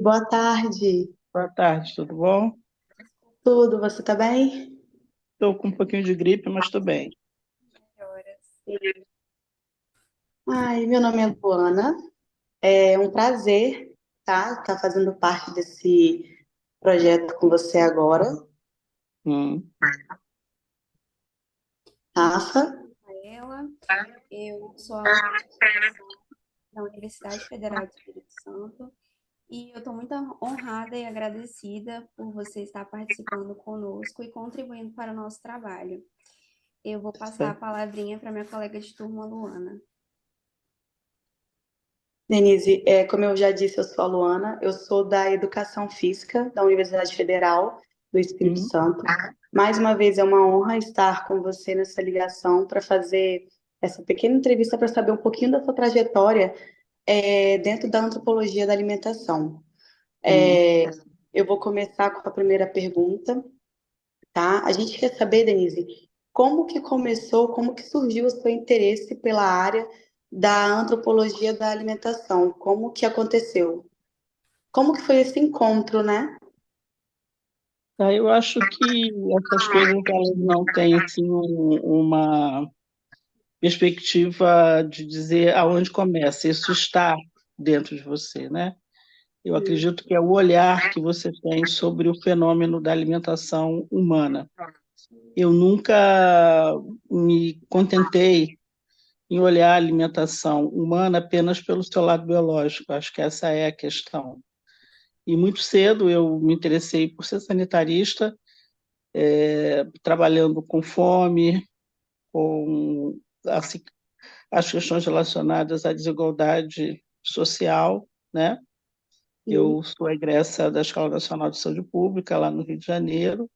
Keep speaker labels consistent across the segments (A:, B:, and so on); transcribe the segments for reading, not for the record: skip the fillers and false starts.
A: Boa tarde.
B: Boa tarde, tudo bom?
A: Tudo, você tá bem?
B: Estou com um pouquinho de gripe, mas estou bem.
C: Horas.
A: Ai, meu nome é Luana. É um prazer, tá fazendo parte desse projeto com você agora.
B: Hum,
A: Rafa,
C: Rafaela, eu sou aluna de administração da Universidade Federal do Espírito Santo e eu estou muito honrada e agradecida por você estar participando conosco e contribuindo para o nosso trabalho. Eu vou passar a
B: certo.
C: palavrinha para minha colega de turma, Luana.
A: Denise, como eu já disse, eu sou a Luana. Eu sou da Educação Física da Universidade Federal do Espírito
B: Hum,
A: Santo. Mais uma vez é uma honra estar com você nessa ligação para fazer essa pequena entrevista para saber um pouquinho da sua trajetória dentro da antropologia da alimentação.
B: hum.
A: É, eu vou começar com a primeira pergunta, tá? A gente quer saber, Denise, como que começou, como que surgiu o seu interesse pela área da antropologia da alimentação? Como que aconteceu? Como que foi esse encontro, né?
B: Eu acho que essas coisas elas não têm assim, uma perspectiva de dizer aonde começa. Isso está dentro de você, né? Eu
A: Hum.
B: acredito que é o olhar que você tem sobre o fenômeno da alimentação humana. Eu nunca me contentei em olhar a alimentação humana apenas pelo seu lado biológico. Acho que essa é a questão. E muito cedo eu me interessei por ser sanitarista, trabalhando com fome, com assim, as questões relacionadas à desigualdade social, né?
A: Sim.
B: Eu sou egressa da Escola Nacional de Saúde Pública, lá no Rio de Janeiro,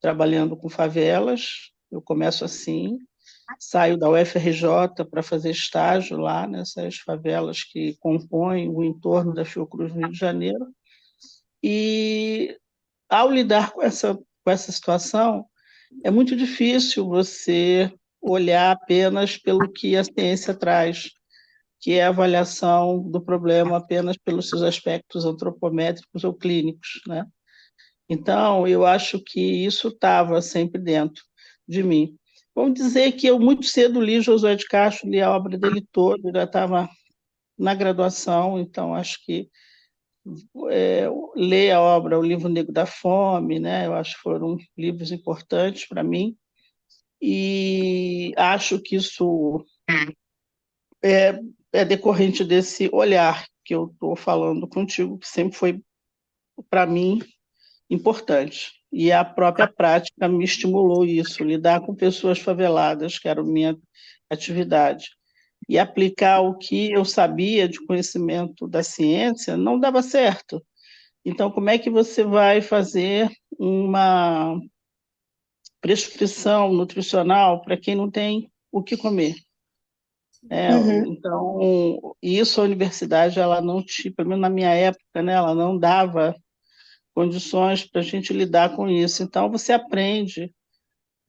B: trabalhando com favelas. Eu começo assim, saio da UFRJ para fazer estágio lá nessas favelas que compõem o entorno da Fiocruz no Rio de Janeiro. E ao lidar com essa situação, é muito difícil você olhar apenas pelo que a ciência traz, que é a avaliação do problema apenas pelos seus aspectos antropométricos ou clínicos, né? Então, eu acho que isso estava sempre dentro de mim. Vamos dizer que eu muito cedo li Josué de Castro, li a obra dele toda, já estava na graduação, então acho que ler a obra O Livro Negro da Fome, né? Eu acho que foram livros importantes para mim e acho que isso é decorrente desse olhar que eu estou falando contigo, que sempre foi para mim importante. E a própria prática me estimulou isso, lidar com pessoas faveladas, que era a minha atividade. E aplicar o que eu sabia de conhecimento da ciência não dava certo. Então, como é que você vai fazer uma prescrição nutricional para quem não tem o que comer?
A: Uhum.
B: Então, isso a universidade, ela não tinha, pelo menos na minha época, né, ela não dava condições para a gente lidar com isso. Então, você aprende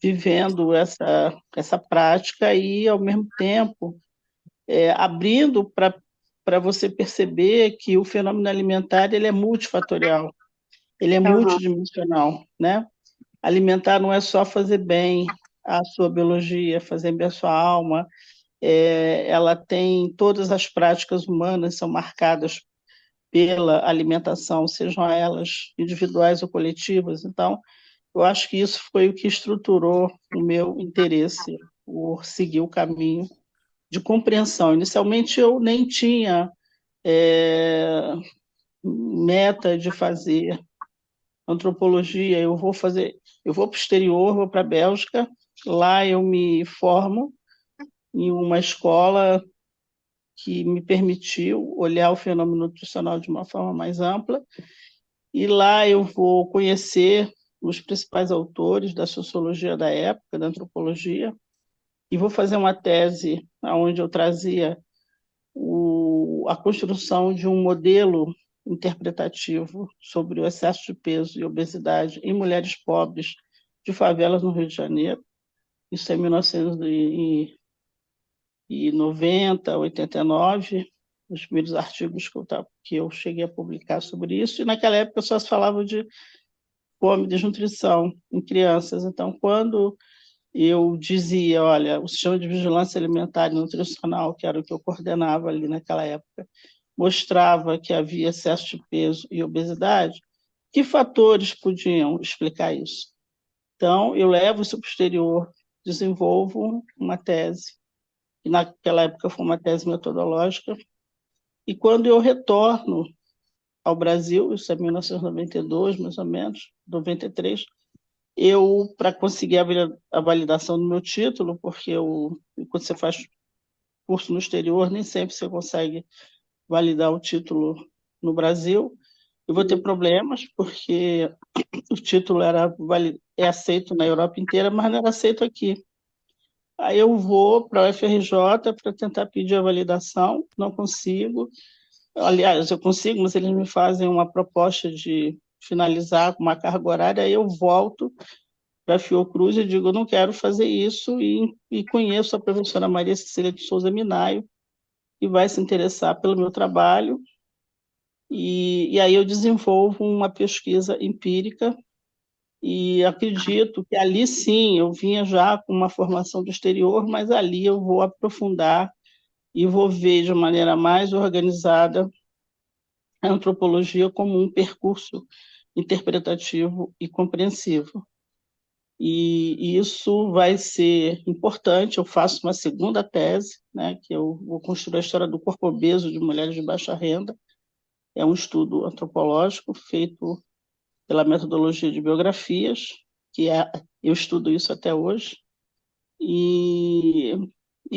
B: vivendo essa prática e, ao mesmo tempo, abrindo para você perceber que o fenômeno alimentar ele é multifatorial, ele é
A: Aham.
B: multidimensional, né? Alimentar não é só fazer bem à sua biologia, fazer bem à sua alma, ela tem todas as práticas humanas são marcadas pela alimentação, sejam elas individuais ou coletivas. Então, eu acho que isso foi o que estruturou o meu interesse por seguir o caminho de compreensão. Inicialmente, eu nem tinha é, meta de fazer antropologia. Eu vou para o exterior, vou para a Bélgica, lá eu me formo em uma escola que me permitiu olhar o fenômeno nutricional de uma forma mais ampla, e lá eu vou conhecer os principais autores da sociologia da época, da antropologia, e vou fazer uma tese onde eu trazia a construção de um modelo interpretativo sobre o excesso de peso e obesidade em mulheres pobres de favelas no Rio de Janeiro. Isso é em 1990, 89. os primeiros artigos que eu cheguei a publicar sobre isso, e naquela época só se falava de fome e desnutrição em crianças. Então, quando eu dizia, olha, o sistema de vigilância alimentar e nutricional, que era o que eu coordenava ali naquela época, mostrava que havia excesso de peso e obesidade, que fatores podiam explicar isso? Então, eu levo isso para o exterior, desenvolvo uma tese, que naquela época foi uma tese metodológica, e quando eu retorno ao Brasil, isso é 1992, mais ou menos, 93, eu, para conseguir a validação do meu título, porque quando você faz curso no exterior, nem sempre você consegue validar o título no Brasil, eu vou ter problemas, porque o título é aceito na Europa inteira, mas não era aceito aqui. Aí eu vou para a UFRJ para tentar pedir a validação, não consigo. Aliás, eu consigo, mas eles me fazem uma proposta de finalizar com uma carga horária, aí eu volto para a Fiocruz e digo, eu não quero fazer isso, e conheço a professora Maria Cecília de Souza Minaio, que vai se interessar pelo meu trabalho, e aí eu desenvolvo uma pesquisa empírica, e acredito que ali sim, eu vinha já com uma formação do exterior, mas ali eu vou aprofundar e vou ver de maneira mais organizada a antropologia como um percurso interpretativo e compreensivo. E isso vai ser importante. Eu faço uma segunda tese, né, que eu vou construir a história do corpo obeso de mulheres de baixa renda. É um estudo antropológico feito pela metodologia de biografias, eu estudo isso até hoje. E,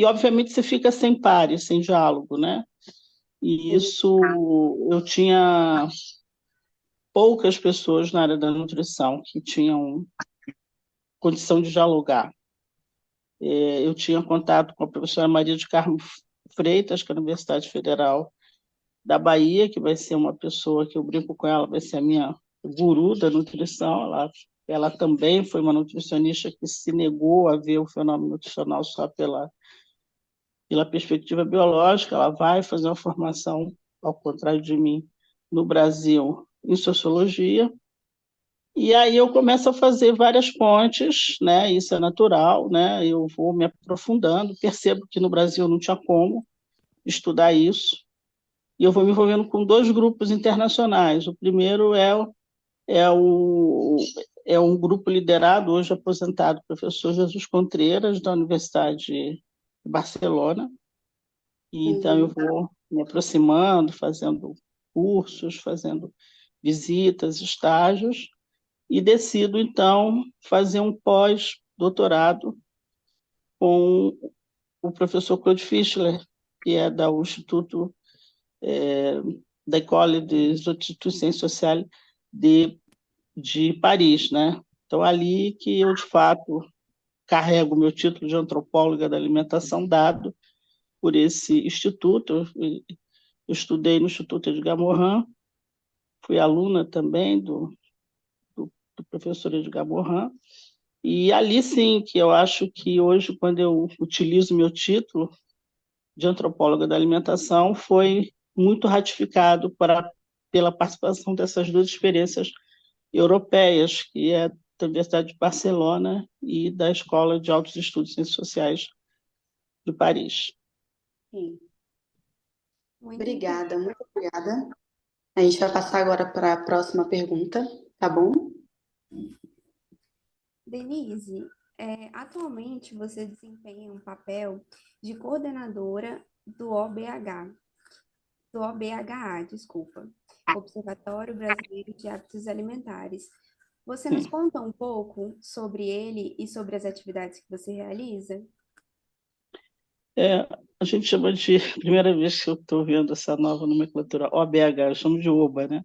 B: obviamente, você fica sem pares, sem diálogo, né? E isso, eu tinha poucas pessoas na área da nutrição que tinham condição de dialogar. Eu tinha contato com a professora Maria de Carmo Freitas, que é a Universidade Federal da Bahia, que vai ser uma pessoa que eu brinco com ela, vai ser a minha guru da nutrição. Ela também foi uma nutricionista que se negou a ver o fenômeno nutricional só pela perspectiva biológica. Ela vai fazer uma formação, ao contrário de mim, no Brasil, em sociologia. E aí eu começo a fazer várias pontes, né? Isso é natural, né? Eu vou me aprofundando, percebo que no Brasil não tinha como estudar isso, e eu vou me envolvendo com dois grupos internacionais. O primeiro é, o, é um grupo liderado, hoje aposentado, professor Jesus Contreiras, da Universidade de Barcelona, e então eu vou me aproximando, fazendo cursos, fazendo visitas, estágios, e decido, então, fazer um pós-doutorado com o professor Claude Fischler, que é do Instituto da École des Instituts Sciences Sociales de Paris, né? Então, ali que eu, de fato, carrego meu título de antropóloga da alimentação dado por esse instituto. Eu estudei no Instituto Edgar Morin, fui aluna também do professor Edgar Morin, e ali sim que eu acho que hoje, quando eu utilizo meu título de antropóloga da alimentação, foi muito ratificado pela participação dessas duas experiências europeias, que é da Universidade de Barcelona e da Escola de Altos Estudos em Ciências Sociais de Paris.
A: Sim.
C: Muito
A: Obrigada, muito obrigada. A gente vai passar agora para a próxima pergunta, tá bom?
C: Denise, atualmente você desempenha um papel de coordenadora do OBHA, desculpa, Observatório Brasileiro de Hábitos Alimentares. Você nos conta um pouco sobre ele e sobre as atividades que você realiza?
B: A gente chama de, primeira vez que eu estou vendo essa nova nomenclatura, OBH, eu chamo de OBA, né?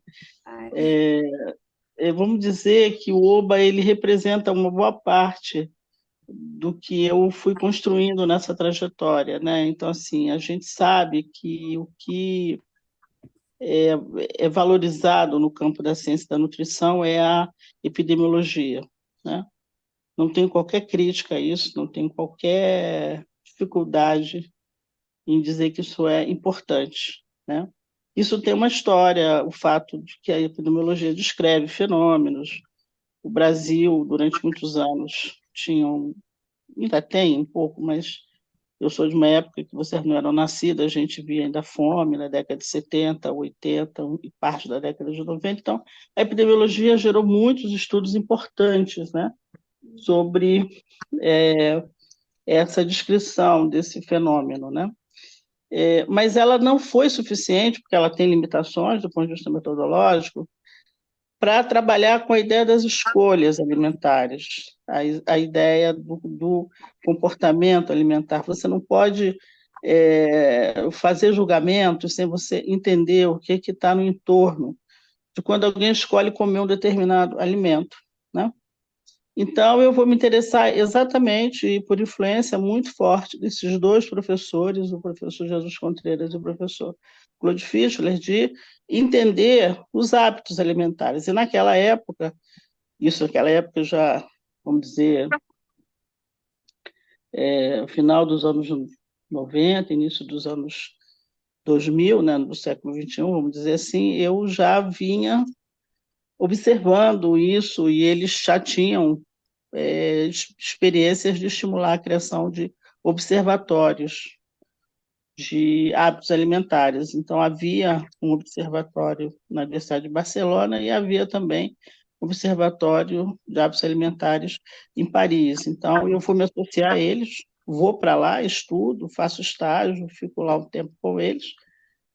B: Vamos dizer que o OBA ele representa uma boa parte do que eu fui construindo nessa trajetória, né? Então, assim, a gente sabe que o que é valorizado no campo da ciência da nutrição é a epidemiologia, né? Não tem qualquer crítica a isso, não tem qualquer dificuldade em dizer que isso é importante. né? Isso tem uma história, o fato de que a epidemiologia descreve fenômenos. O Brasil, durante muitos anos, ainda tem um pouco, mas eu sou de uma época que vocês não eram nascidas, a gente via ainda fome na década de 70, 80 e parte da década de 90. Então, a epidemiologia gerou muitos estudos importantes, né, sobre essa descrição desse fenômeno, né? Mas ela não foi suficiente, porque ela tem limitações do ponto de vista metodológico, para trabalhar com a ideia das escolhas alimentares, a ideia do comportamento alimentar. Você não pode fazer julgamentos sem você entender o que está no entorno de quando alguém escolhe comer um determinado alimento, né? Então, eu vou me interessar exatamente e por influência muito forte desses dois professores, o professor Jesus Contreras e o professor Claude Fischler, de entender os hábitos alimentares. E naquela época, naquela época já, vamos dizer, final dos anos 90, início dos anos 2000, né, do século XXI, vamos dizer assim, eu já vinha observando isso e eles já tinham experiências de estimular a criação de observatórios de hábitos alimentares. Então, havia um observatório na Universidade de Barcelona e havia também um observatório de hábitos alimentares em Paris. Então, eu fui me associar a eles, vou para lá, estudo, faço estágio, fico lá um tempo com eles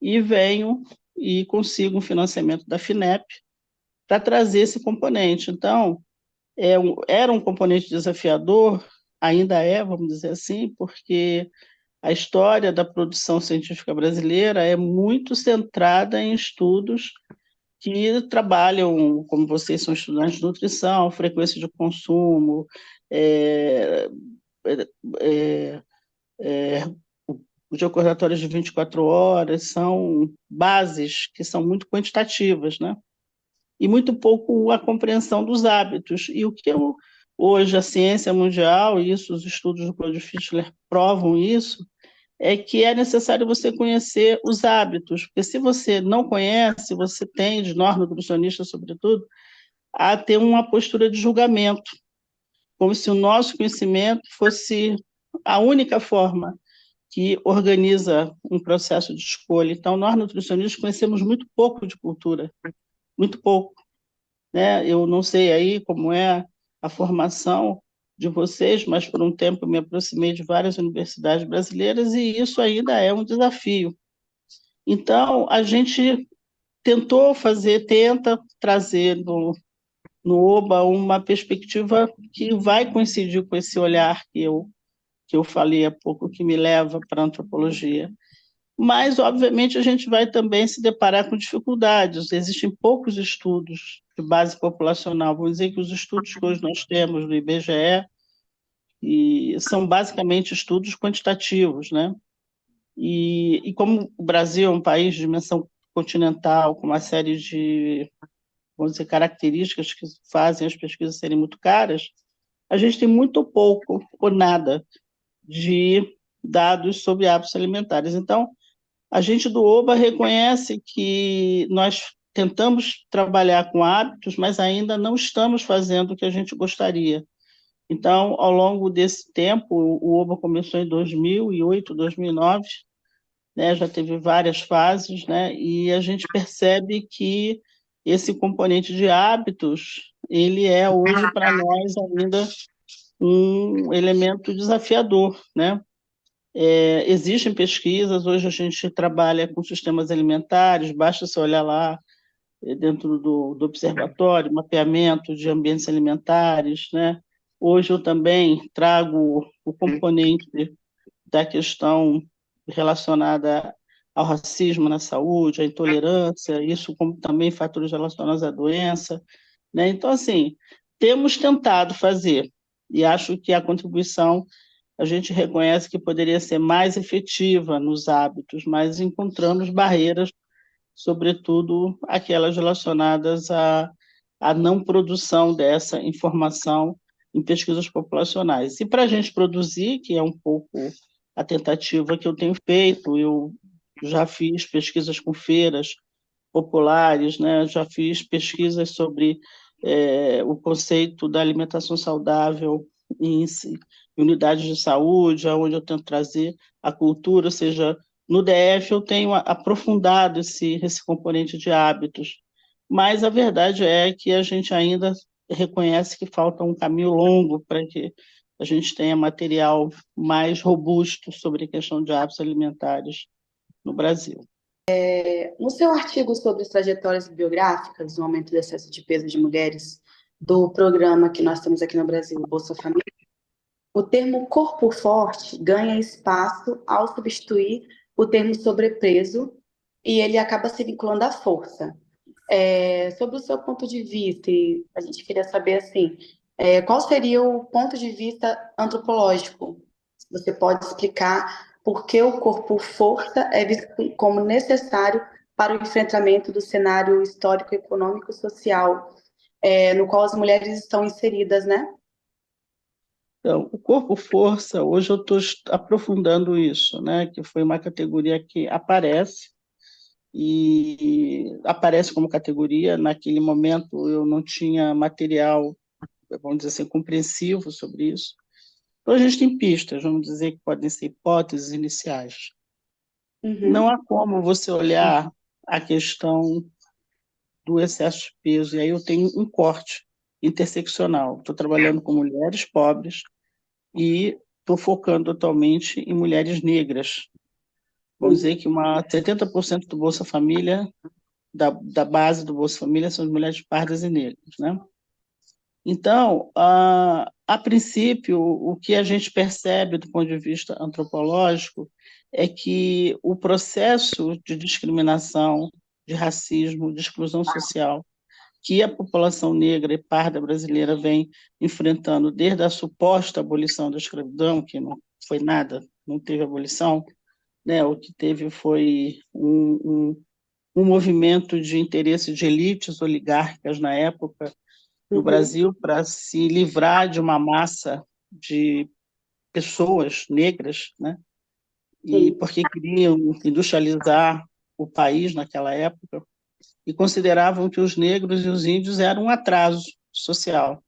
B: e venho e consigo um financiamento da FINEP para trazer esse componente. Então, era um componente desafiador, ainda é, vamos dizer assim, porque a história da produção científica brasileira é muito centrada em estudos que trabalham, como vocês são estudantes de nutrição, frequência de consumo, é, é, é, os recordatórios de 24 horas, são bases que são muito quantitativas, né? E muito pouco a compreensão dos hábitos. E o que hoje a ciência mundial, e isso os estudos do Claude Fischler provam isso, é que é necessário você conhecer os hábitos, porque se você não conhece, você tende, nós nutricionistas sobretudo, a ter uma postura de julgamento, como se o nosso conhecimento fosse a única forma que organiza um processo de escolha. Então, nós nutricionistas conhecemos muito pouco de cultura, muito pouco, né? Eu não sei aí como é a formação de vocês, mas por um tempo me aproximei de várias universidades brasileiras e isso ainda é um desafio. Então, a gente tenta trazer no OBA uma perspectiva que vai coincidir com esse olhar que eu falei há pouco, que me leva para a antropologia. Mas, obviamente, a gente vai também se deparar com dificuldades. Existem poucos estudos de base populacional. Vamos dizer que os estudos que hoje nós temos do IBGE são basicamente estudos quantitativos, né? E como o Brasil é um país de dimensão continental, com uma série de, vamos dizer, características que fazem as pesquisas serem muito caras, a gente tem muito pouco ou nada de dados sobre hábitos alimentares. Então, a gente do OBA reconhece que nós tentamos trabalhar com hábitos, mas ainda não estamos fazendo o que a gente gostaria. Então, ao longo desse tempo, o OBA começou em 2008, 2009, né, já teve várias fases, né, e a gente percebe que esse componente de hábitos, ele é hoje para nós ainda um elemento desafiador, né? Existem pesquisas, hoje a gente trabalha com sistemas alimentares, basta você olhar lá dentro do observatório, mapeamento de ambientes alimentares, né? Hoje eu também trago o componente da questão relacionada ao racismo na saúde, à intolerância, isso como também fatores relacionados à doença, né? Então, assim, temos tentado fazer, e acho que a contribuição a gente reconhece que poderia ser mais efetiva nos hábitos, mas encontramos barreiras, sobretudo aquelas relacionadas à não produção dessa informação em pesquisas populacionais. E para a gente produzir, que é um pouco a tentativa que eu tenho feito, eu já fiz pesquisas com feiras populares, né? Já fiz pesquisas sobre o conceito da alimentação saudável em unidades de saúde, onde eu tento trazer a cultura, ou seja, no DF eu tenho aprofundado esse componente de hábitos, mas a verdade é que a gente ainda reconhece que falta um caminho longo para que a gente tenha material mais robusto sobre a questão de hábitos alimentares no Brasil.
A: No seu artigo sobre as trajetórias biográficas do aumento do excesso de peso de mulheres do programa que nós temos aqui no Brasil, Bolsa Família, o termo corpo forte ganha espaço ao substituir o termo sobrepeso e ele acaba se vinculando à força. Sobre o seu ponto de vista, e a gente queria saber assim, qual seria o ponto de vista antropológico? Você pode explicar por que o corpo força é visto como necessário para o enfrentamento do cenário histórico, econômico e social, no qual as mulheres estão inseridas, né?
B: Então, o corpo força, hoje eu estou aprofundando isso, né? Que foi uma categoria que aparece, e aparece como categoria. Naquele momento eu não tinha material, vamos dizer assim, compreensivo sobre isso. Então a gente tem pistas, vamos dizer, que podem ser hipóteses iniciais. Não
A: Uhum.
B: há como você olhar a questão do excesso de peso, e aí eu tenho um corte interseccional. Estou trabalhando com mulheres pobres e estou focando totalmente em mulheres negras. Vamos dizer que 70% do Bolsa Família, da base do Bolsa Família, são as mulheres pardas e negras, né? Então, a princípio, o que a gente percebe do ponto de vista antropológico é que o processo de discriminação, de racismo, de exclusão social que a população negra e parda brasileira vem enfrentando desde a suposta abolição da escravidão, que não foi nada, não teve abolição, né? O que teve foi um movimento de interesse de elites oligárquicas na época no
A: Uhum.
B: Brasil para se livrar de uma massa de pessoas negras, né? E
A: Sim.
B: porque queriam industrializar o país naquela época e consideravam que os negros e os índios eram um atraso social.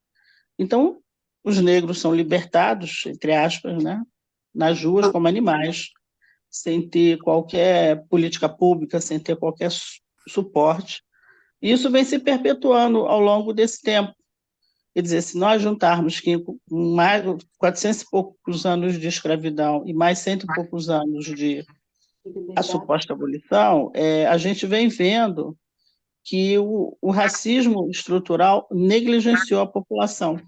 B: Então, os negros são libertados, entre aspas, né, nas ruas como animais, sem ter qualquer política pública, sem ter qualquer suporte. E isso vem se perpetuando ao longo desse tempo. Quer dizer, se nós juntarmos que mais 400 e poucos anos de escravidão e mais cento e poucos anos de a
A: Liberdade.
B: suposta abolição, a gente vem vendo que o racismo estrutural negligenciou a população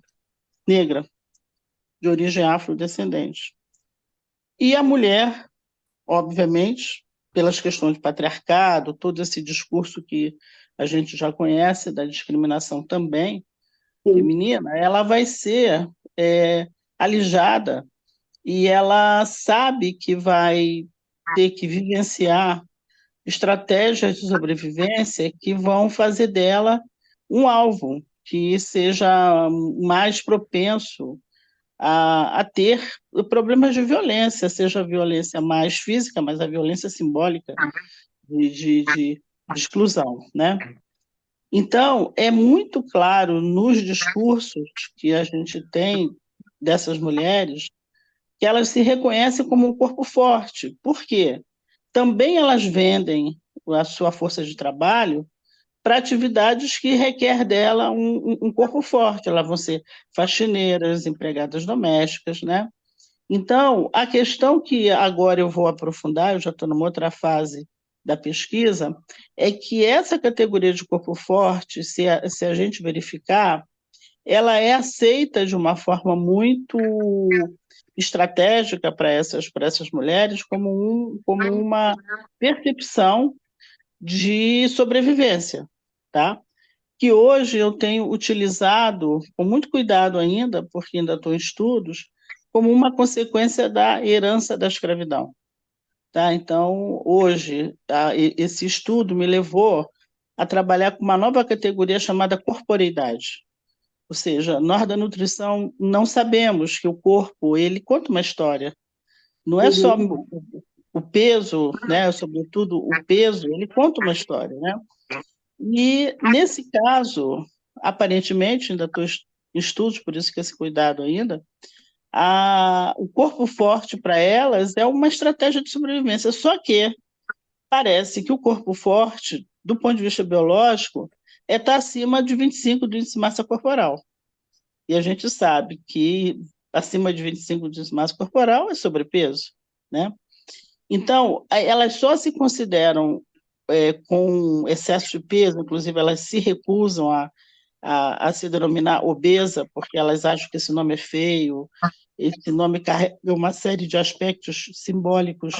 B: negra de origem afrodescendente. E a mulher, obviamente, pelas questões de patriarcado, todo esse discurso que a gente já conhece da discriminação também
A: Sim.
B: feminina, ela vai ser alijada, e ela sabe que vai ter que vivenciar estratégias de sobrevivência que vão fazer dela um alvo que seja mais propenso a ter problemas de violência, seja a violência mais física, mas a violência simbólica de exclusão, né? Então, é muito claro nos discursos que a gente tem dessas mulheres que elas se reconhecem como um corpo forte. Por quê? Também elas vendem a sua força de trabalho para atividades que requer dela um corpo forte. Elas vão ser faxineiras, empregadas domésticas, né? Então, a questão que agora eu vou aprofundar, eu já estou numa outra fase da pesquisa, é que essa categoria de corpo forte, se a gente verificar, ela é aceita de uma forma muito estratégica para essas mulheres como uma percepção de sobrevivência, tá? Que hoje eu tenho utilizado com muito cuidado ainda, porque ainda estou em estudos, como uma consequência da herança da escravidão, tá? Então, hoje, esse estudo me levou a trabalhar com uma nova categoria chamada corporeidade. Ou seja, nós da nutrição não sabemos que o corpo, ele conta uma história. Não é só
A: Uhum.
B: o peso, né, sobretudo o peso, ele conta uma história, né? E, nesse caso, aparentemente, ainda estou em estudos, por isso que esse cuidado ainda, o corpo forte para elas é uma estratégia de sobrevivência, só que parece que o corpo forte, do ponto de vista biológico, está acima de 25 do índice de massa corporal. E a gente sabe que acima de 25 de massa corporal é sobrepeso, né? Então, elas só se consideram com excesso de peso, inclusive elas se recusam a se denominar obesa, porque elas acham que esse nome é feio, esse nome carrega uma série de aspectos simbólicos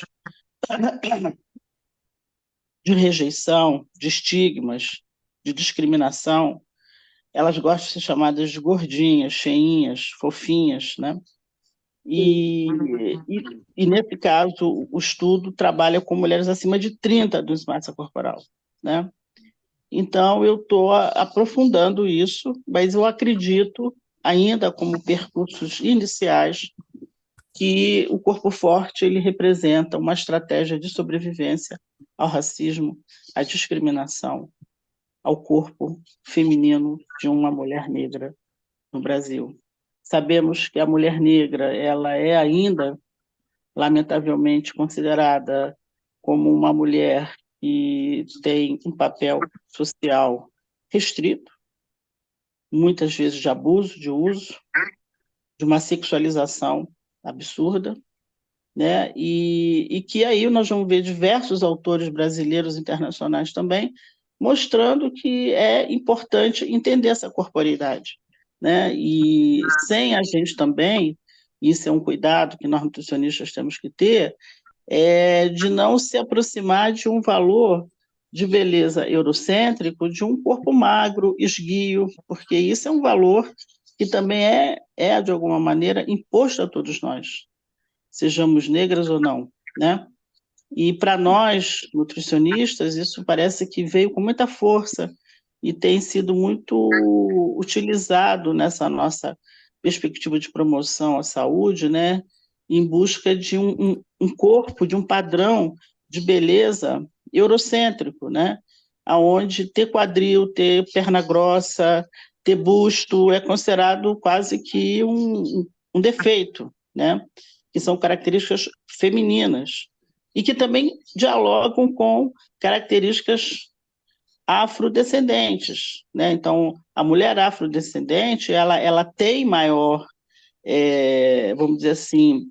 B: de rejeição, de estigmas, de discriminação. Elas gostam de ser chamadas de gordinhas, cheinhas, fofinhas, né? E, nesse caso, o estudo trabalha com mulheres acima de 30 de massa corporal, né? Então, eu estou aprofundando isso, mas eu acredito, ainda como percursos iniciais, que o corpo forte ele representa uma estratégia de sobrevivência ao racismo, à discriminação, ao corpo feminino de uma mulher negra no Brasil. Sabemos que a mulher negra ela é ainda, lamentavelmente, considerada como uma mulher que tem um papel social restrito, muitas vezes de abuso, de uso, de uma sexualização absurda, né? E que aí nós vamos ver diversos autores brasileiros e internacionais também mostrando que é importante entender essa corporeidade, né? E sem a gente também, isso é um cuidado que nós nutricionistas temos que ter, de não se aproximar de um valor de beleza eurocêntrico de um corpo magro, esguio, porque isso é um valor que também é de alguma maneira imposto a todos nós, sejamos negras ou não, né? E para nós, nutricionistas, isso parece que veio com muita força e tem sido muito utilizado nessa nossa perspectiva de promoção à saúde, né? Em busca de um corpo, de um padrão de beleza eurocêntrico, né? Onde ter quadril, ter perna grossa, ter busto é considerado quase que um defeito, né? Que são características femininas e que também dialogam com características afrodescendentes, né? Então, a mulher afrodescendente, ela tem maior, vamos dizer assim,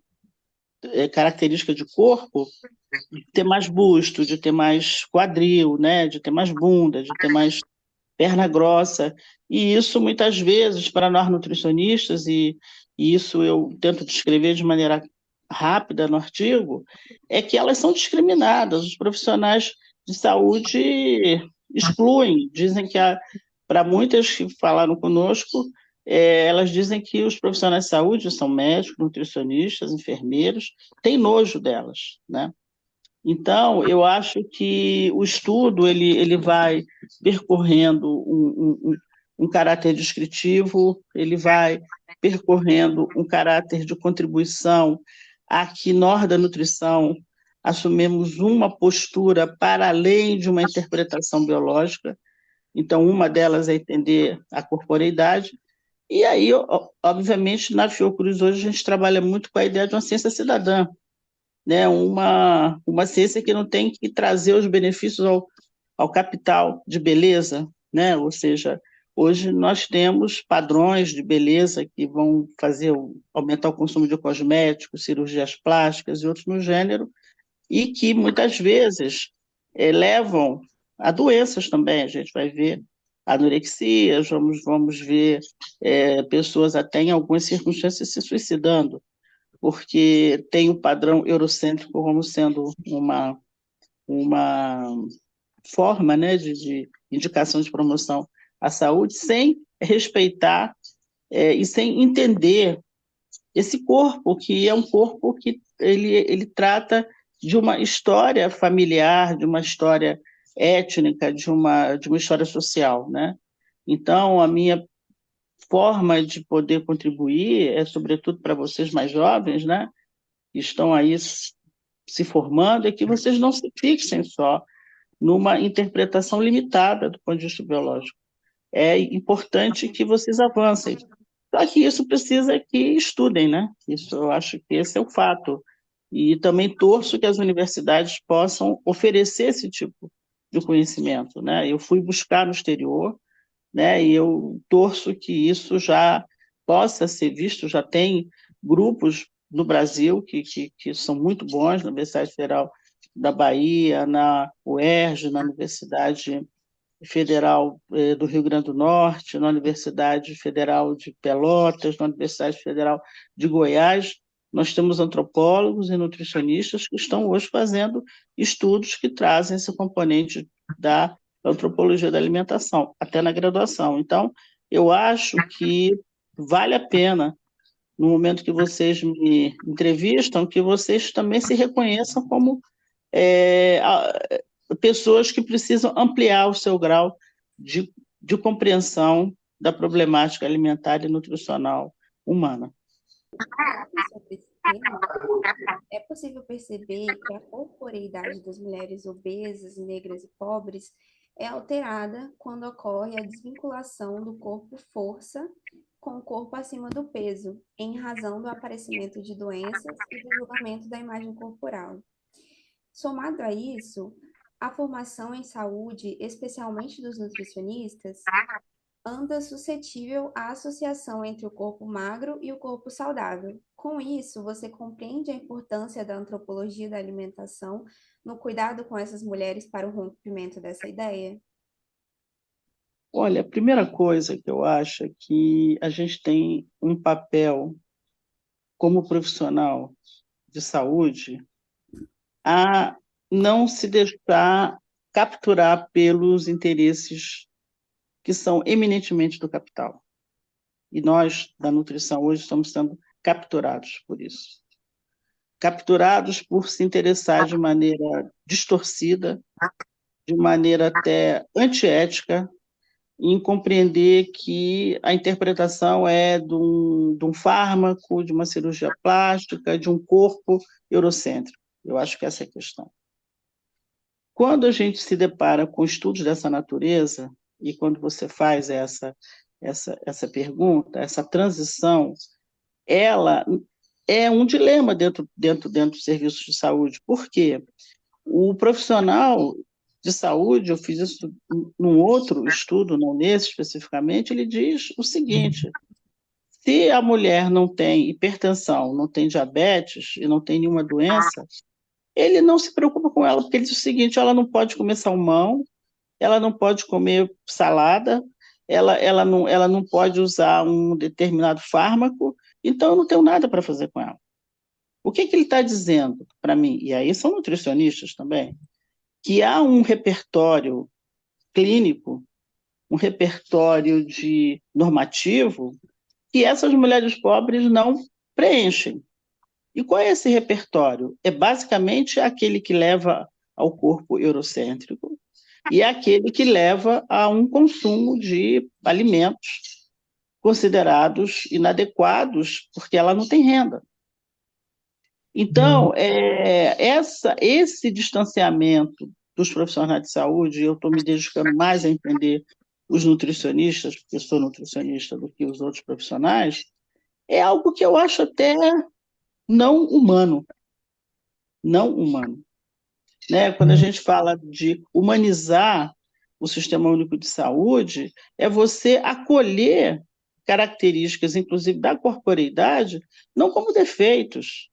B: característica de corpo, de ter mais busto, de ter mais quadril, né? De ter mais bunda, de ter mais perna grossa. E isso, muitas vezes, para nós nutricionistas, e isso eu tento descrever de maneira rápida no artigo, é que elas são discriminadas. Os profissionais de saúde excluem, dizem que, para muitas que falaram conosco, elas dizem que os profissionais de saúde são médicos, nutricionistas, enfermeiros, têm nojo delas, né? Então, eu acho que o estudo ele vai percorrendo um caráter descritivo, ele vai percorrendo um caráter de contribuição a que nós da nutrição assumimos uma postura para além de uma interpretação biológica. Então, uma delas é entender a corporeidade. E aí, obviamente, na Fiocruz hoje a gente trabalha muito com a ideia de uma ciência cidadã, né? Uma ciência que não tem que trazer os benefícios ao capital de beleza, né? Ou seja, hoje nós temos padrões de beleza que vão aumentar o consumo de cosméticos, cirurgias plásticas e outros no gênero, e que muitas vezes levam a doenças também. A gente vai ver anorexias, vamos ver pessoas até em algumas circunstâncias se suicidando, porque tem o padrão eurocêntrico como sendo uma forma, né, de indicação de promoção à saúde, sem respeitar e sem entender esse corpo, que é um corpo que ele trata de uma história familiar, de uma história étnica, de uma história social, né? Então, a minha forma de poder contribuir é, sobretudo, para vocês mais jovens, né? Que estão aí se formando é que vocês não se fixem só numa interpretação limitada do ponto de vista biológico. É importante que vocês avancem. Só que isso precisa que estudem, né? Isso eu acho que esse é o fato. E também torço que as universidades possam oferecer esse tipo de conhecimento, né? Eu fui buscar no exterior, né? E eu torço que isso já possa ser visto. Já tem grupos no Brasil que são muito bons, na Universidade Federal da Bahia, na UERJ, na Universidade Federal do Rio Grande do Norte, na Universidade Federal de Pelotas, na Universidade Federal de Goiás. Nós temos antropólogos e nutricionistas que estão hoje fazendo estudos que trazem esse componente da antropologia da alimentação, até na graduação. Então, eu acho que vale a pena, no momento que vocês me entrevistam, que vocês também se reconheçam como é, pessoas que precisam ampliar o seu grau de compreensão da problemática alimentar e nutricional humana.
C: Sobre esse tema, é possível perceber que a corporeidade das mulheres obesas, negras e pobres é alterada quando ocorre a desvinculação do corpo força com o corpo acima do peso, em razão do aparecimento de doenças e do julgamento da imagem corporal. Somado a isso, a formação em saúde, especialmente dos nutricionistas, anda suscetível à associação entre o corpo magro e o corpo saudável. Com isso, você compreende a importância da antropologia da alimentação no cuidado com essas mulheres para o rompimento dessa ideia?
B: Olha, a primeira coisa que eu acho é que a gente tem um papel como profissional de saúde a não se deixar capturar pelos interesses que são eminentemente do capital. E nós, da nutrição, hoje estamos sendo capturados por isso. Capturados por se interessar de maneira distorcida, de maneira até antiética, em compreender que a interpretação é de um fármaco, de uma cirurgia plástica, de um corpo eurocêntrico. Eu acho que essa é a questão. Quando a gente se depara com estudos dessa natureza, e quando você faz essa pergunta, essa transição, ela é um dilema dentro dos serviços de saúde. Por quê? O profissional de saúde, eu fiz isso num outro estudo, não nesse especificamente, ele diz o seguinte: se a mulher não tem hipertensão, não tem diabetes e não tem nenhuma doença, ele não se preocupa com ela, porque ele diz o seguinte: ela não pode comer salmão, ela não pode comer salada, ela não pode usar um determinado fármaco, então eu não tenho nada para fazer com ela. O que ele está dizendo para mim? E aí são nutricionistas também, que há um repertório clínico, um repertório de normativo que essas mulheres pobres não preenchem. E qual é esse repertório? É basicamente aquele que leva ao corpo eurocêntrico e é aquele que leva a um consumo de alimentos considerados inadequados porque ela não tem renda. Então, esse distanciamento dos profissionais de saúde, eu estou me dedicando mais a entender os nutricionistas, porque eu sou nutricionista, do que os outros profissionais, é algo que eu acho até não humano. Não humano. Né? Quando a gente fala de humanizar o Sistema Único de Saúde, é você acolher características, inclusive da corporeidade, não como defeitos,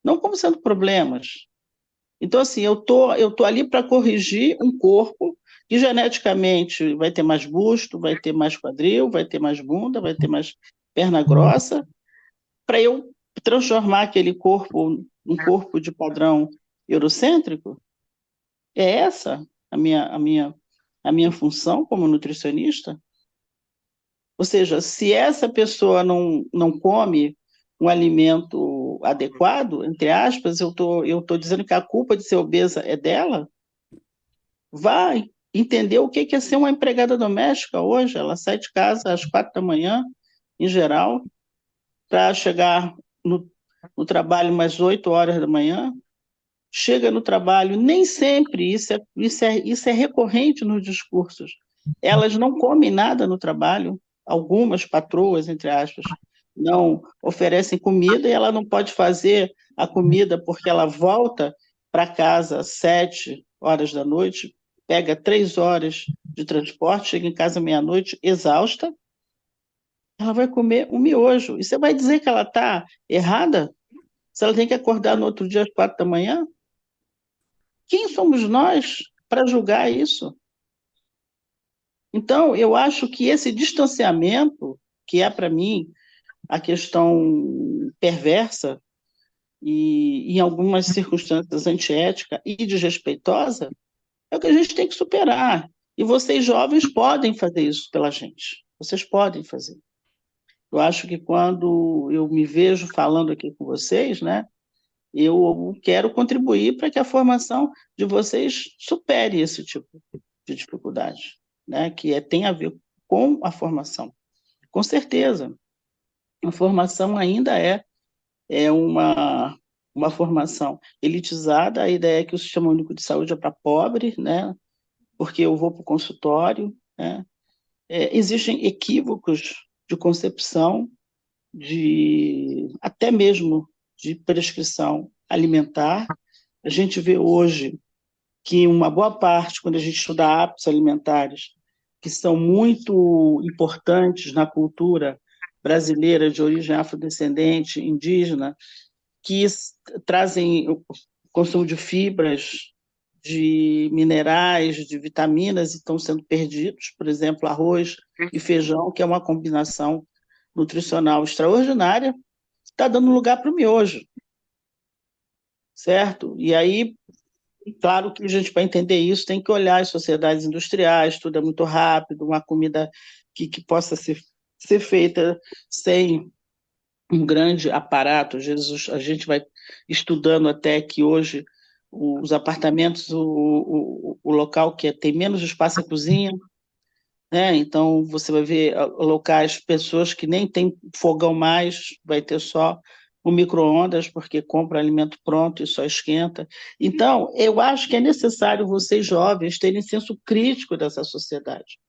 B: não como sendo problemas. Então, assim, eu tô ali para corrigir um corpo que geneticamente vai ter mais busto, vai ter mais quadril, vai ter mais bunda, vai ter mais perna grossa, para eu transformar aquele corpo um corpo de padrão eurocêntrico. É essa a minha função como nutricionista? Ou seja, se essa pessoa não come um alimento adequado, entre aspas, eu tô dizendo que a culpa de ser obesa é dela, vai entender o que é ser uma empregada doméstica hoje. Ela sai de casa às 4 da manhã, em geral, para chegar no trabalho mais 8 horas da manhã, chega no trabalho, nem sempre, isso é recorrente nos discursos, elas não comem nada no trabalho, algumas patroas, entre aspas, não oferecem comida e ela não pode fazer a comida porque ela volta para casa às 7 horas da noite, pega 3 horas de transporte, chega em casa meia-noite, exausta, ela vai comer um miojo. E você vai dizer que ela está errada? Se ela tem que acordar no outro dia às 4 da manhã? Quem somos nós para julgar isso? Então, eu acho que esse distanciamento, que é para mim a questão perversa e, em algumas circunstâncias, antiética e desrespeitosa, é o que a gente tem que superar. E vocês jovens podem fazer isso pela gente. Vocês podem fazer. Eu acho que quando eu me vejo falando aqui com vocês, né, eu quero contribuir para que a formação de vocês supere esse tipo de dificuldade, né, tem a ver com a formação. Com certeza, a formação ainda é uma formação elitizada. A ideia é que o Sistema Único de Saúde é para pobre, né, porque eu vou para o consultório, né, existem equívocos de concepção, até mesmo de prescrição alimentar. A gente vê hoje que uma boa parte, quando a gente estuda hábitos alimentares, que são muito importantes na cultura brasileira de origem afrodescendente, indígena, que trazem o consumo de fibras, de minerais, de vitaminas, e estão sendo perdidos, por exemplo, arroz e feijão, que é uma combinação nutricional extraordinária, está dando lugar para o miojo, certo? E aí, claro que a gente, para entender isso, tem que olhar as sociedades industriais, tudo é muito rápido, uma comida que possa ser feita sem um grande aparato. Jesus, a gente vai estudando até que hoje os apartamentos, o local que tem menos espaço é a cozinha, né? Então você vai ver locais, pessoas que nem tem fogão mais, vai ter só o micro-ondas, porque compra alimento pronto e só esquenta. Então, eu acho que é necessário vocês jovens terem senso crítico dessa sociedade,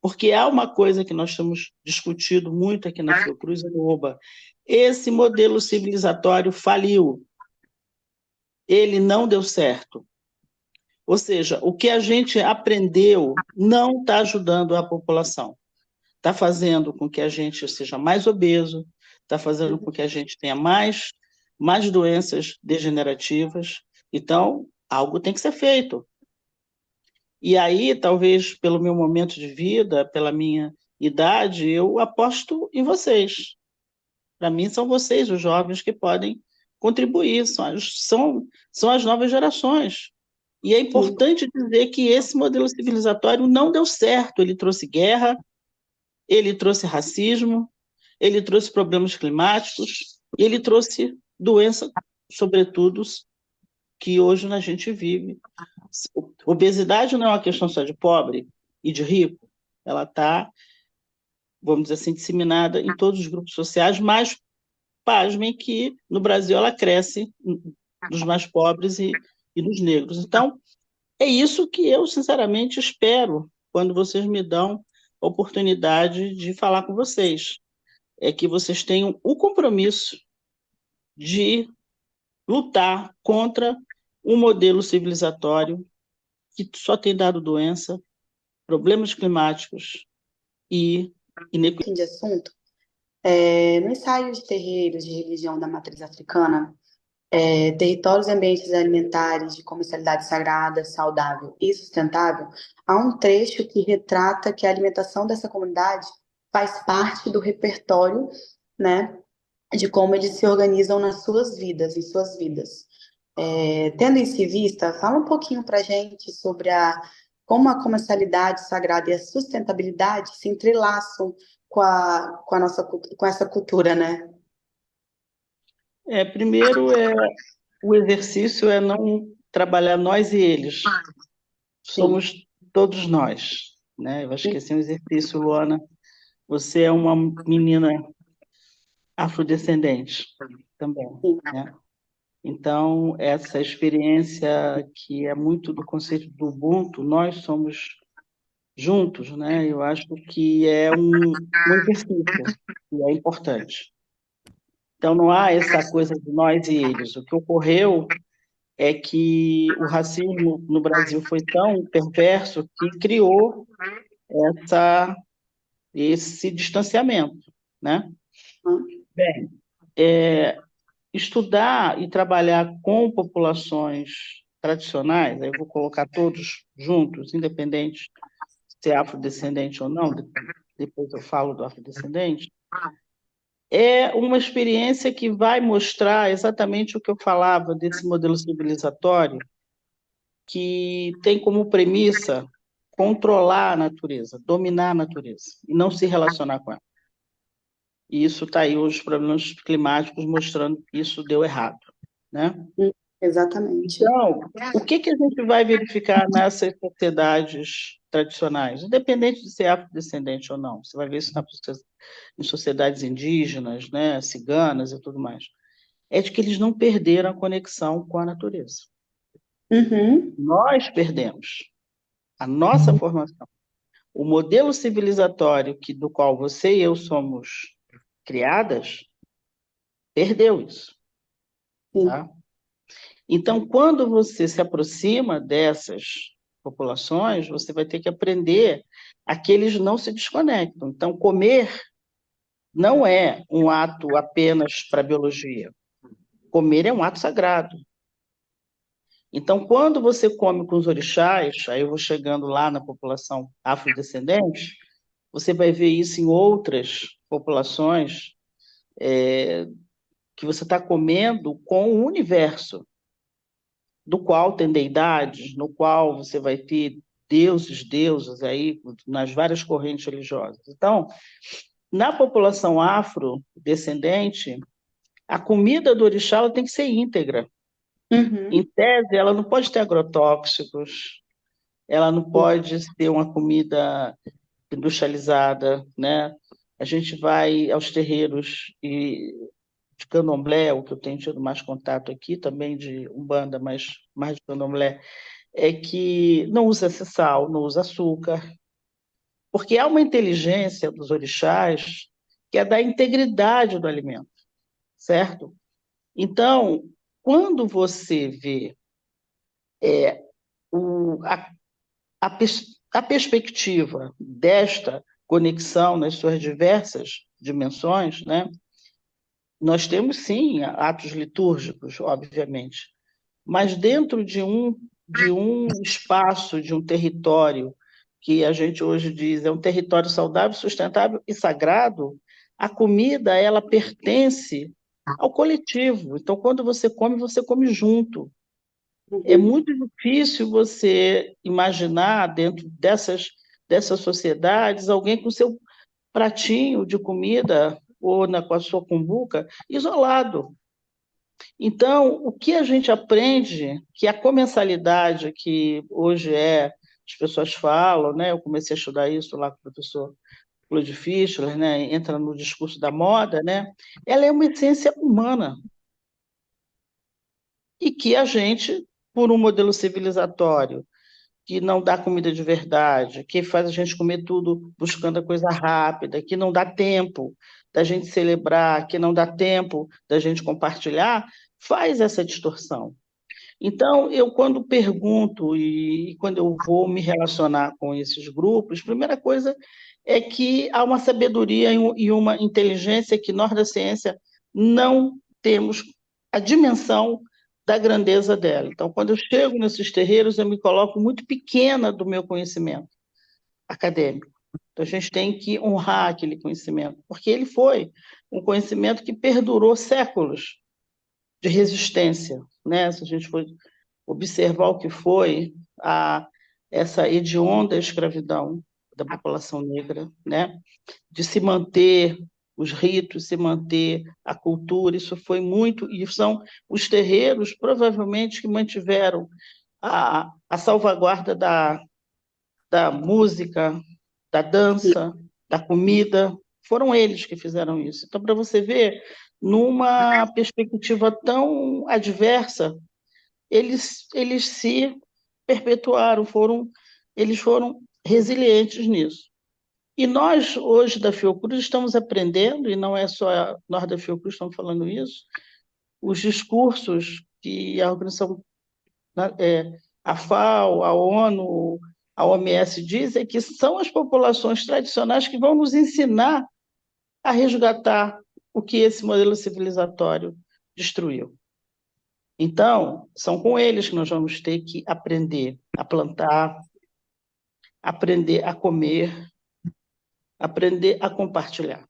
B: porque há uma coisa que nós temos discutido muito aqui na Fiocruz e no OBA: esse modelo civilizatório faliu, ele não deu certo. Ou seja, o que a gente aprendeu não está ajudando a população. Está fazendo com que a gente seja mais obeso, está fazendo com que a gente tenha mais doenças degenerativas. Então, algo tem que ser feito. E aí, talvez pelo meu momento de vida, pela minha idade, eu aposto em vocês. Para mim, são vocês, os jovens, que podem contribuir, são as novas gerações. E é importante dizer que esse modelo civilizatório não deu certo. Ele trouxe guerra, ele trouxe racismo, ele trouxe problemas climáticos, e ele trouxe doença, sobretudo, que hoje a gente vive. Obesidade não é uma questão só de pobre e de rico, ela está, vamos dizer assim, disseminada em todos os grupos sociais, mas pasmem que no Brasil ela cresce nos mais pobres e nos negros. Então, é isso que eu, sinceramente, espero quando vocês me dão a oportunidade de falar com vocês. É que vocês tenham o compromisso de lutar contra um modelo civilizatório que só tem dado doença, problemas climáticos e inequidade.
A: De assunto, no ensaio de terreiros de religião da matriz africana, territórios e ambientes alimentares de comercialidade sagrada, saudável e sustentável, há um trecho que retrata que a alimentação dessa comunidade faz parte do repertório, né, de como eles se organizam nas suas vidas, em suas vidas. Tendo isso em vista, fala um pouquinho para a gente sobre como a comercialidade sagrada e a sustentabilidade se entrelaçam com essa cultura, né?
B: Primeiro, o exercício é não trabalhar nós e eles. Somos todos nós, né? Eu acho que esse é um exercício, Luana. Você é uma menina afrodescendente também, né? Então, essa experiência que é muito do conceito do Ubuntu, nós somos juntos, né? Eu acho que é um exercício e é importante. Então, não há essa coisa de nós e eles. O que ocorreu é que o racismo no Brasil foi tão perverso que criou essa, esse distanciamento, né? Bem, estudar e trabalhar com populações tradicionais, aí eu vou colocar todos juntos, independente se é afrodescendente ou não, depois eu falo do afrodescendente, é uma experiência que vai mostrar exatamente o que eu falava desse modelo civilizatório, que tem como premissa controlar a natureza, dominar a natureza, e não se relacionar com ela. E isso está aí, os problemas climáticos mostrando que isso deu errado, né?
A: Exatamente.
B: Então, o que a gente vai verificar nessas sociedades tradicionais, independente de ser afrodescendente ou não? Você vai ver isso em sociedades indígenas, né, ciganas e tudo mais. É de que eles não perderam a conexão com a natureza.
A: Uhum.
B: Nós perdemos a nossa formação. O modelo civilizatório do qual você e eu somos criadas, perdeu isso. Tá? Então, quando você se aproxima dessas populações, você vai ter que aprender a que eles não se desconectam. Então, comer não é um ato apenas para a biologia. Comer é um ato sagrado. Então, quando você come com os orixás, aí eu vou chegando lá na população afrodescendente, você vai ver isso em outras populações, que você está comendo com o universo, do qual tem deidades, no qual você vai ter deuses, deusas aí, nas várias correntes religiosas. Então, na população afrodescendente, a comida do orixá ela tem que ser íntegra. Em tese, ela não pode ter agrotóxicos, ela não pode ter uma comida industrializada, né? A gente vai aos terreiros de candomblé, o que eu tenho tido mais contato aqui, também de umbanda, mas mais de candomblé, é que não usa sal, não usa açúcar, porque há uma inteligência dos orixás que é da integridade do alimento, certo? Então, quando você vê a, a perspectiva desta conexão nas suas diversas dimensões, né? Nós temos, sim, atos litúrgicos, obviamente, mas dentro de um espaço, de um território que a gente hoje diz é um território saudável, sustentável e sagrado, a comida ela pertence ao coletivo. Então, quando você come junto. É muito difícil você imaginar dentro dessas sociedades alguém com seu pratinho de comida ou com a sua cumbuca isolado. Então, o que a gente aprende, que a comensalidade que hoje as pessoas falam, né? Eu comecei a estudar isso lá com o professor Claude Fischler, né? Entra no discurso da moda, né? Ela é uma essência humana e que a gente, por um modelo civilizatório, que não dá comida de verdade, que faz a gente comer tudo buscando a coisa rápida, que não dá tempo da gente celebrar, que não dá tempo da gente compartilhar, faz essa distorção. Então, eu quando pergunto e quando eu vou me relacionar com esses grupos, a primeira coisa é que há uma sabedoria e uma inteligência que nós da ciência não temos a dimensão da grandeza dela. Então, quando eu chego nesses terreiros, eu me coloco muito pequena do meu conhecimento acadêmico. Então, a gente tem que honrar aquele conhecimento, porque ele foi um conhecimento que perdurou séculos de resistência, né? Se a gente for observar o que foi essa hedionda escravidão da população negra, né? De se manter os ritos, se manter a cultura, isso foi muito, e são os terreiros, provavelmente, que mantiveram a salvaguarda da música, da dança, da comida, foram eles que fizeram isso. Então, para você ver, numa perspectiva tão adversa, eles se perpetuaram, eles foram resilientes nisso. E nós, hoje, da Fiocruz, estamos aprendendo, e não é só nós da Fiocruz estamos falando isso, os discursos que a organização, a FAO, a ONU, a OMS dizem que são as populações tradicionais que vão nos ensinar a resgatar o que esse modelo civilizatório destruiu. Então, são com eles que nós vamos ter que aprender a plantar, aprender a comer, aprender a compartilhar.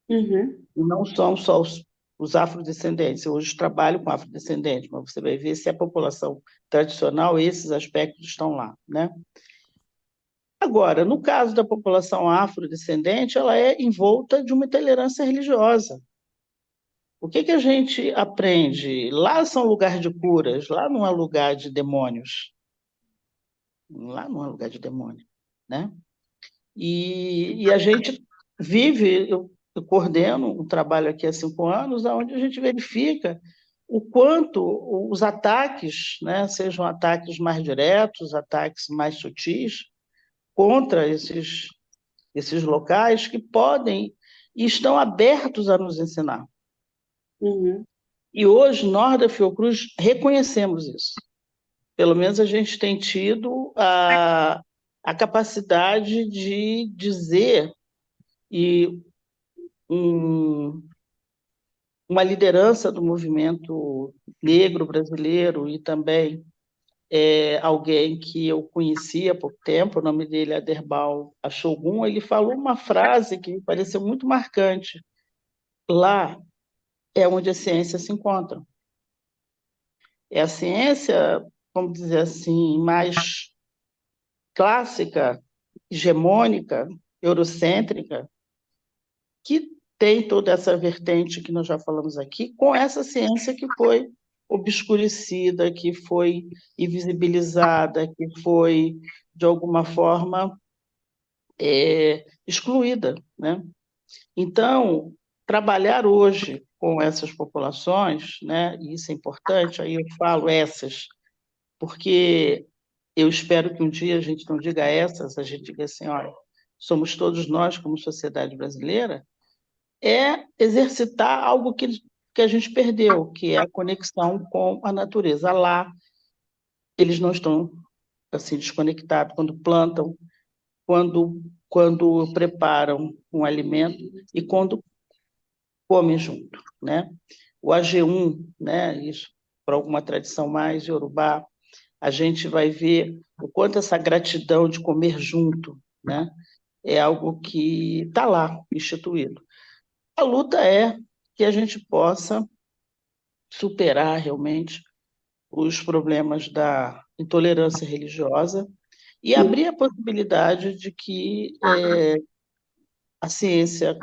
A: Uhum.
B: E não são só os afrodescendentes. Eu hoje trabalho com afrodescendentes, mas você vai ver se a população tradicional, esses aspectos estão lá, né? Agora, no caso da população afrodescendente, ela é envolta de uma intolerância religiosa. O que a gente aprende? Lá são lugares de curas, lá não é lugar de demônios. Lá não é lugar de demônio, né? E a gente vive, eu coordeno um trabalho aqui há 5 anos, onde a gente verifica o quanto os ataques, né, sejam ataques mais diretos, ataques mais sutis, contra esses locais que podem e estão abertos a nos ensinar.
A: Uhum.
B: E hoje, nós da Fiocruz reconhecemos isso. Pelo menos a gente tem tido a capacidade de dizer e uma liderança do movimento negro brasileiro e também alguém que eu conhecia há pouco tempo, o nome dele é Aderbal Achogun, ele falou uma frase que me pareceu muito marcante. Lá é onde a ciência se encontra. É a ciência, vamos dizer assim, mais clássica, hegemônica, eurocêntrica, que tem toda essa vertente que nós já falamos aqui, com essa ciência que foi obscurecida, que foi invisibilizada, que foi, de alguma forma, excluída, né? Então, trabalhar hoje com essas populações, né, e isso é importante, aí eu falo essas, porque eu espero que um dia a gente não diga essas, a gente diga assim, olha, somos todos nós como sociedade brasileira, é exercitar algo que a gente perdeu, que é a conexão com a natureza. Lá, eles não estão assim desconectados quando plantam, quando preparam um alimento e quando comem junto, né? O AG1, né, isso para alguma tradição mais iorubá, a gente vai ver o quanto essa gratidão de comer junto, né, é algo que está lá, instituído. A luta é que a gente possa superar realmente os problemas da intolerância religiosa e abrir a possibilidade de que a ciência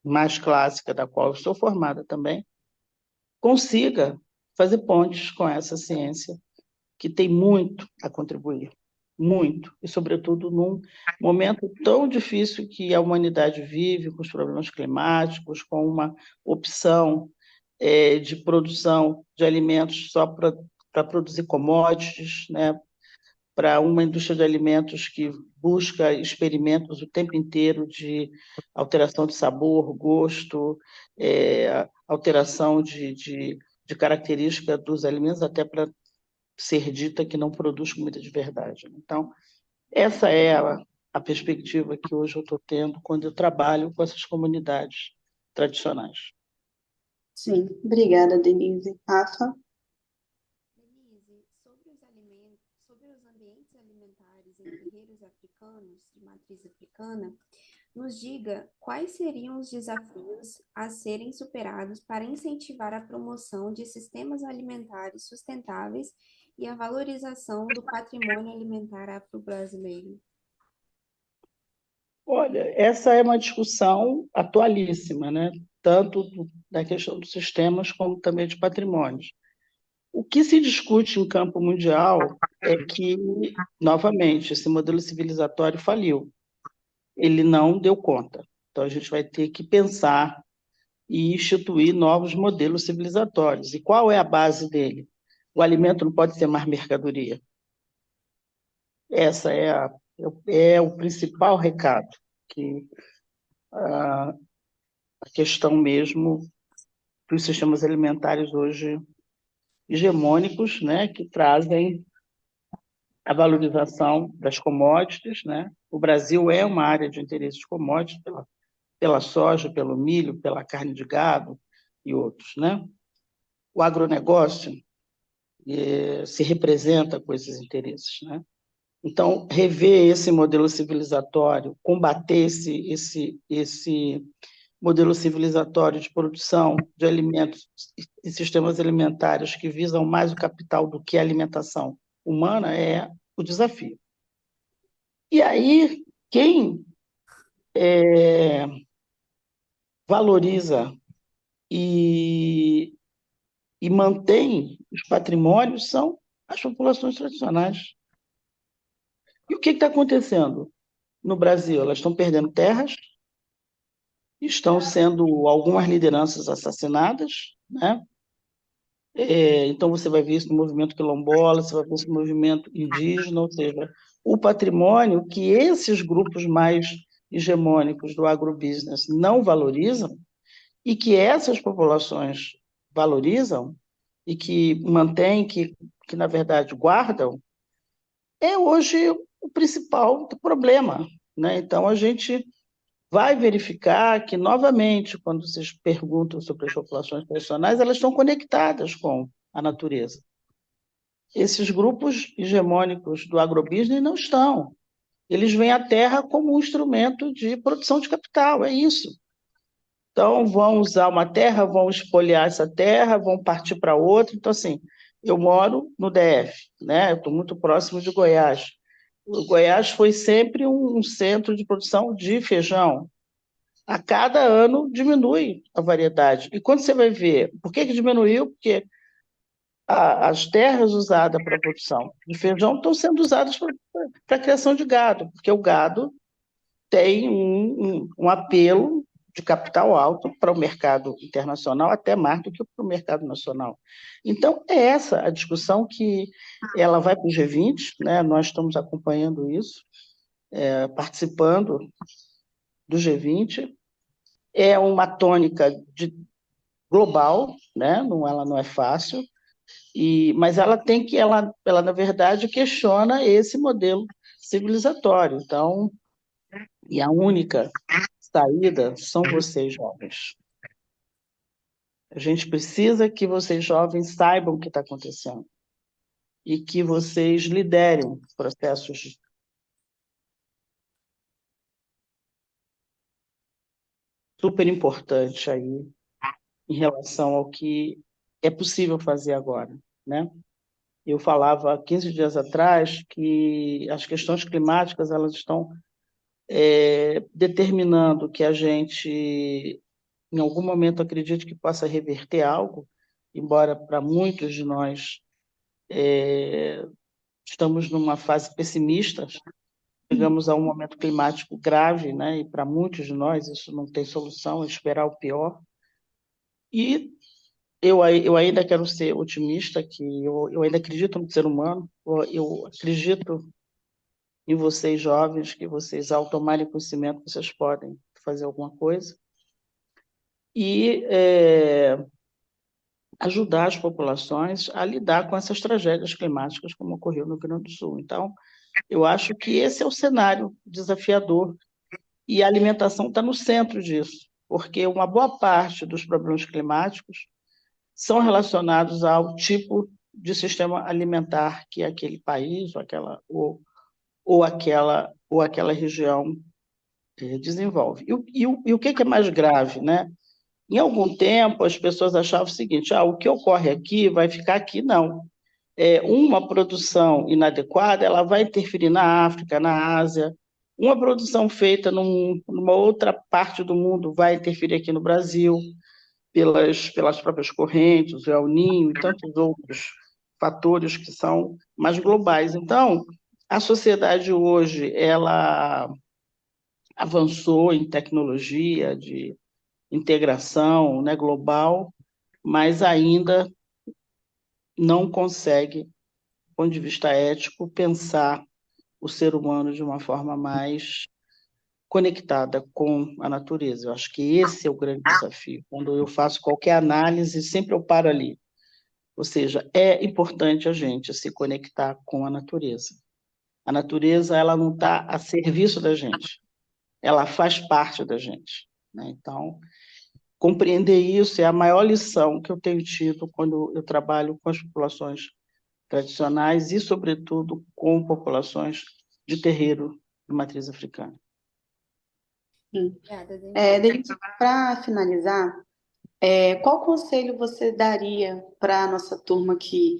B: mais clássica, da qual eu sou formada também, consiga fazer pontes com essa ciência que tem muito a contribuir, muito, e sobretudo num momento tão difícil que a humanidade vive, com os problemas climáticos, com uma opção de produção de alimentos só para produzir commodities, né? Para uma indústria de alimentos que busca experimentos o tempo inteiro de alteração de sabor, gosto, alteração de característica dos alimentos, até para ser dita que não produz comida de verdade. Então, essa é a perspectiva que hoje eu estou tendo quando eu trabalho com essas comunidades tradicionais.
A: Sim, obrigada, Denise. Rafa?
C: Denise, sobre os ambientes alimentares em terreiros africanos de matriz africana, nos diga quais seriam os desafios a serem superados para incentivar a promoção de sistemas alimentares sustentáveis e a valorização do patrimônio alimentar afro-brasileiro.
B: Olha, essa é uma discussão atualíssima, né? Tanto da questão dos sistemas como também de patrimônios. O que se discute em campo mundial é que, novamente, esse modelo civilizatório faliu. Ele não deu conta. Então, a gente vai ter que pensar e instituir novos modelos civilizatórios. E qual é a base dele? O alimento não pode ser mais mercadoria. Essa é o principal recado, que a questão mesmo dos sistemas alimentares hoje hegemônicos, né, que trazem a valorização das commodities, né? O Brasil é uma área de interesse de commodities pela soja, pelo milho, pela carne de gado e outros, né? O agronegócio se representa com esses interesses, né? Então, rever esse modelo civilizatório, combater esse modelo civilizatório de produção de alimentos e sistemas alimentares que visam mais o capital do que a alimentação humana é o desafio. E aí, quem valoriza e mantém os patrimônios são as populações tradicionais. E o que está acontecendo no Brasil? Elas estão perdendo terras, estão sendo algumas lideranças assassinadas, né? Então você vai ver isso no movimento quilombola, você vai ver isso no movimento indígena, ou seja, o patrimônio que esses grupos mais hegemônicos do agrobusiness não valorizam e que essas populações valorizam e que mantêm, que na verdade guardam, é hoje o principal problema, né? Então a gente vai verificar que, novamente, quando vocês perguntam sobre as populações tradicionais, elas estão conectadas com a natureza. Esses grupos hegemônicos do agrobusiness não estão. Eles veem a terra como um instrumento de produção de capital, é isso. Então, vão usar uma terra, vão espoliar essa terra, vão partir para outra. Então, assim, eu moro no DF, né? Eu estou muito próximo de Goiás. O Goiás foi sempre um centro de produção de feijão. A cada ano diminui a variedade. E quando você vai ver, por que diminuiu? Porque as terras usadas para a produção de feijão estão sendo usadas para a criação de gado, porque o gado tem um apelo de capital alto para o mercado internacional, até mais do que para o mercado nacional. Então, é essa a discussão que ela vai para o G20, né? Nós estamos acompanhando isso, participando do G20, é uma tônica global, né? Ela não é fácil, mas ela na verdade questiona esse modelo civilizatório. Então, e a única saída são vocês jovens. A gente precisa que vocês jovens saibam o que está acontecendo e que vocês liderem processos super importantes aí em relação ao que é possível fazer agora, né? Eu falava 15 dias atrás que as questões climáticas elas estão determinando que a gente, em algum momento, acredite que possa reverter algo, embora para muitos de nós estamos numa fase pessimista, chegamos a um momento climático grave, né? E para muitos de nós isso não tem solução, é esperar o pior. E eu ainda quero ser otimista, que eu ainda acredito no ser humano, eu acredito em vocês jovens, que vocês, ao tomarem conhecimento, vocês podem fazer alguma coisa e ajudar as populações a lidar com essas tragédias climáticas como ocorreu no Rio Grande do Sul. Então, eu acho que esse é o cenário desafiador e a alimentação está no centro disso, porque uma boa parte dos problemas climáticos são relacionados ao tipo de sistema alimentar que aquele país ou aquela região desenvolve. E o que é mais grave, né? Em algum tempo, as pessoas achavam o seguinte: o que ocorre aqui vai ficar aqui. Não. Uma produção inadequada ela vai interferir na África, na Ásia. Uma produção feita numa outra parte do mundo vai interferir aqui no Brasil, pelas próprias correntes, o El Niño e tantos outros fatores que são mais globais. Então, a sociedade hoje ela avançou em tecnologia integração, né, global, mas ainda não consegue, do ponto de vista ético, pensar o ser humano de uma forma mais conectada com a natureza. Eu acho que esse é o grande desafio. Quando eu faço qualquer análise, sempre eu paro ali. Ou seja, é importante a gente se conectar com a natureza. A natureza, ela não está a serviço da gente, ela faz parte da gente, né? Então, compreender isso é a maior lição que eu tenho tido quando eu trabalho com as populações tradicionais e, sobretudo, com populações de terreiro de matriz africana.
A: Sim.
C: Obrigada, Denise.
A: Denise, para finalizar, qual conselho você daria para a nossa turma que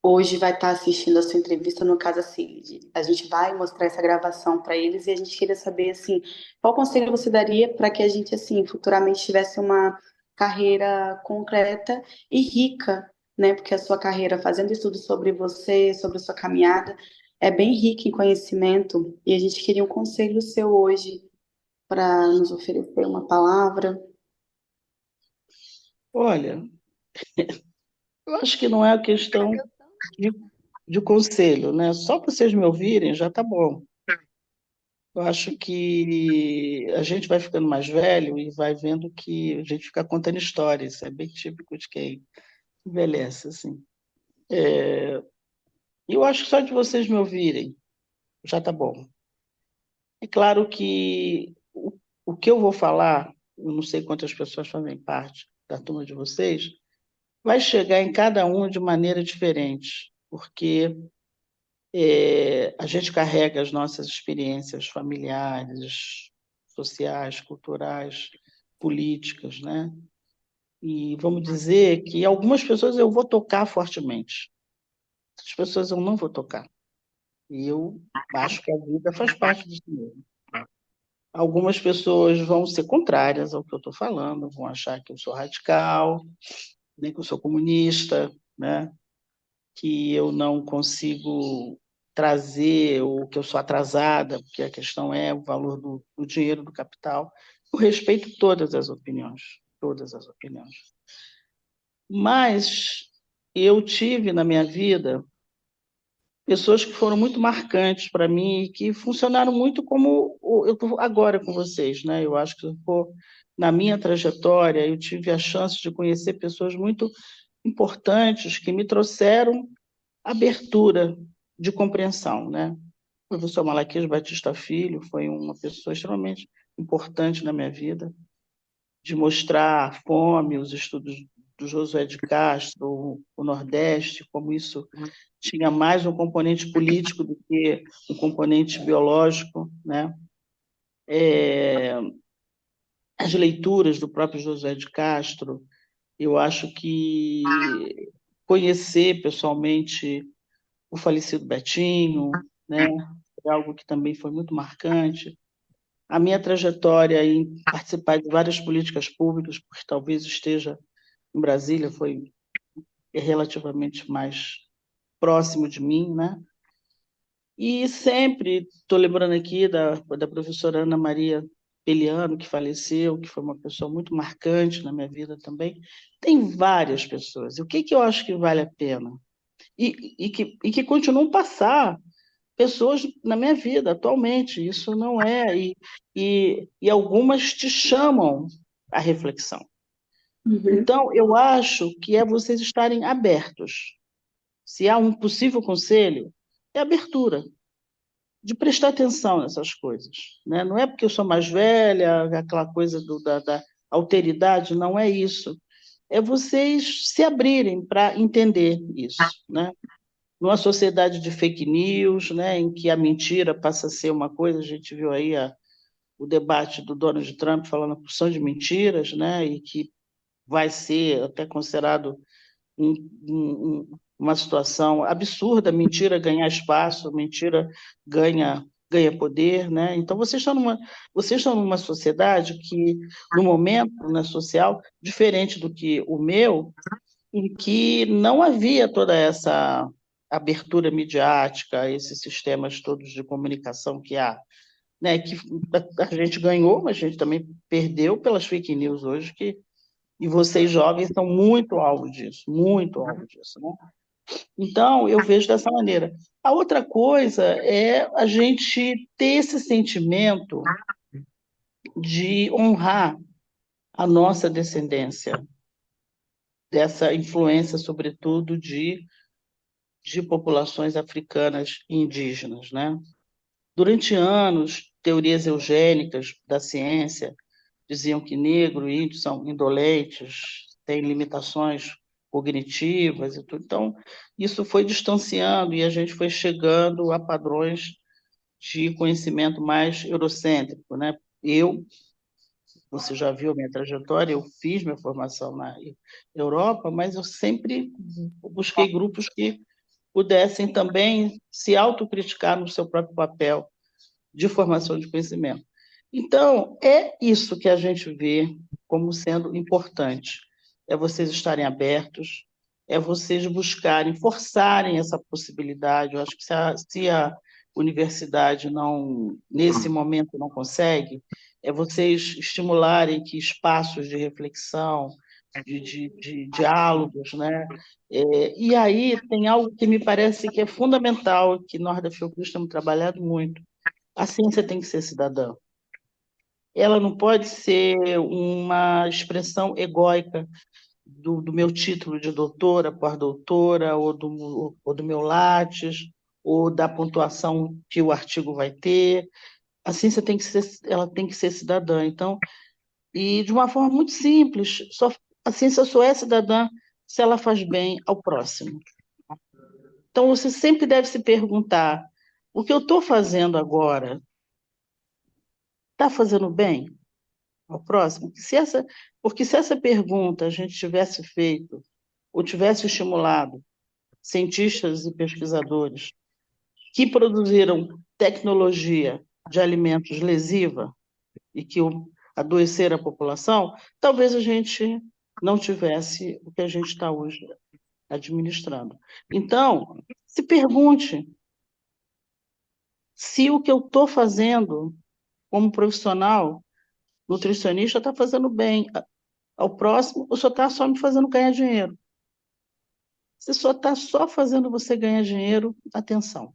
A: hoje vai estar assistindo a sua entrevista, no caso assim, a gente vai mostrar essa gravação para eles e a gente queria saber assim, qual conselho você daria para que a gente assim futuramente tivesse uma carreira concreta e rica, né? Porque a sua carreira fazendo estudos sobre você, sobre a sua caminhada, é bem rica em conhecimento e a gente queria um conselho seu hoje para nos oferecer uma palavra.
B: Olha, eu acho que não é a questão de, de conselho, né? Só vocês me ouvirem já está bom. Eu acho que a gente vai ficando mais velho e vai vendo que a gente fica contando histórias. Isso é bem típico de quem envelhece, assim. Eu acho que só de vocês me ouvirem já está bom. É claro que o que eu vou falar, eu não sei quantas pessoas fazem parte da turma de vocês, vai chegar em cada um de maneira diferente, porque a gente carrega as nossas experiências familiares, sociais, culturais, políticas, né? E vamos dizer que algumas pessoas eu vou tocar fortemente, outras pessoas eu não vou tocar. E eu acho que a vida faz parte disso mesmo. Algumas pessoas vão ser contrárias ao que eu estou falando, vão achar que eu sou radical, nem que eu sou comunista, né? Que eu não consigo trazer, ou que eu sou atrasada, porque a questão é o valor do dinheiro, do capital. Eu respeito todas as opiniões. Mas eu tive na minha vida pessoas que foram muito marcantes para mim e que funcionaram muito como eu estou agora com vocês, né? Eu acho que na minha trajetória eu tive a chance de conhecer pessoas muito importantes que me trouxeram abertura de compreensão, né? O professor Malaquias Batista Filho foi uma pessoa extremamente importante na minha vida, de mostrar a fome, os estudos do Josué de Castro, o Nordeste, como isso tinha mais um componente político do que um componente biológico, né? As leituras do próprio Josué de Castro, eu acho que conhecer pessoalmente o falecido Betinho, né? É algo que também foi muito marcante. A minha trajetória em participar de várias políticas públicas, porque talvez esteja em Brasília, foi relativamente mais próximo de mim, né? E sempre estou lembrando aqui da professora Ana Maria Peliano, que faleceu, que foi uma pessoa muito marcante na minha vida também. Tem várias pessoas. E o que eu acho que vale a pena? E que continuam a passar pessoas na minha vida atualmente. Isso não é. E algumas te chamam à reflexão.
A: Uhum.
B: Então, eu acho que é vocês estarem abertos. Se há um possível conselho, é abertura, de prestar atenção nessas coisas, né? Não é porque eu sou mais velha, aquela coisa da alteridade, não é isso. É vocês se abrirem para entender isso, né? Numa sociedade de fake news, né, em que a mentira passa a ser uma coisa, a gente viu aí o debate do Donald Trump falando a porção de mentiras, né, e que vai ser até considerado um, uma situação absurda, mentira ganhar espaço, mentira ganha poder, né? Então vocês estão numa sociedade que, no momento, né, social, diferente do que o meu, em que não havia toda essa abertura midiática, esses sistemas todos de comunicação que há, né, que a gente ganhou, mas a gente também perdeu pelas fake news hoje, e vocês jovens são muito alvo disso, né? Então, eu vejo dessa maneira. A outra coisa é a gente ter esse sentimento de honrar a nossa descendência, dessa influência, sobretudo, de populações africanas e indígenas, né? Durante anos, teorias eugênicas da ciência diziam que negro e índio são indolentes, têm limitações cognitivas e tudo. Então, isso foi distanciando e a gente foi chegando a padrões de conhecimento mais eurocêntrico, né? Você já viu a minha trajetória, eu fiz minha formação na Europa, mas eu sempre busquei grupos que pudessem também se autocriticar no seu próprio papel de formação de conhecimento. Então, é isso que a gente vê como sendo importante. É vocês estarem abertos, é vocês buscarem, forçarem essa possibilidade. Eu acho que se a universidade não, nesse momento, não consegue, é vocês estimularem que espaços de reflexão, de diálogos, né? E aí tem algo que me parece que é fundamental, que nós da Fiocruz temos trabalhado muito. A ciência tem que ser cidadã. Ela não pode ser uma expressão egóica do meu título de doutora, pós-doutora, ou do meu Lattes, ou da pontuação que o artigo vai ter. A ciência ela tem que ser cidadã. Então, e de uma forma muito simples, a ciência só é cidadã se ela faz bem ao próximo. Então, você sempre deve se perguntar: o que eu estou fazendo agora está fazendo bem ao próximo? Porque se essa pergunta a gente tivesse feito, ou tivesse estimulado cientistas e pesquisadores que produziram tecnologia de alimentos lesiva e que adoeceram a população, talvez a gente não tivesse o que a gente está hoje administrando. Então, se pergunte se o que eu estou fazendo como profissional, nutricionista, está fazendo bem ao próximo ou só está só me fazendo ganhar dinheiro. Se só está só fazendo você ganhar dinheiro, atenção.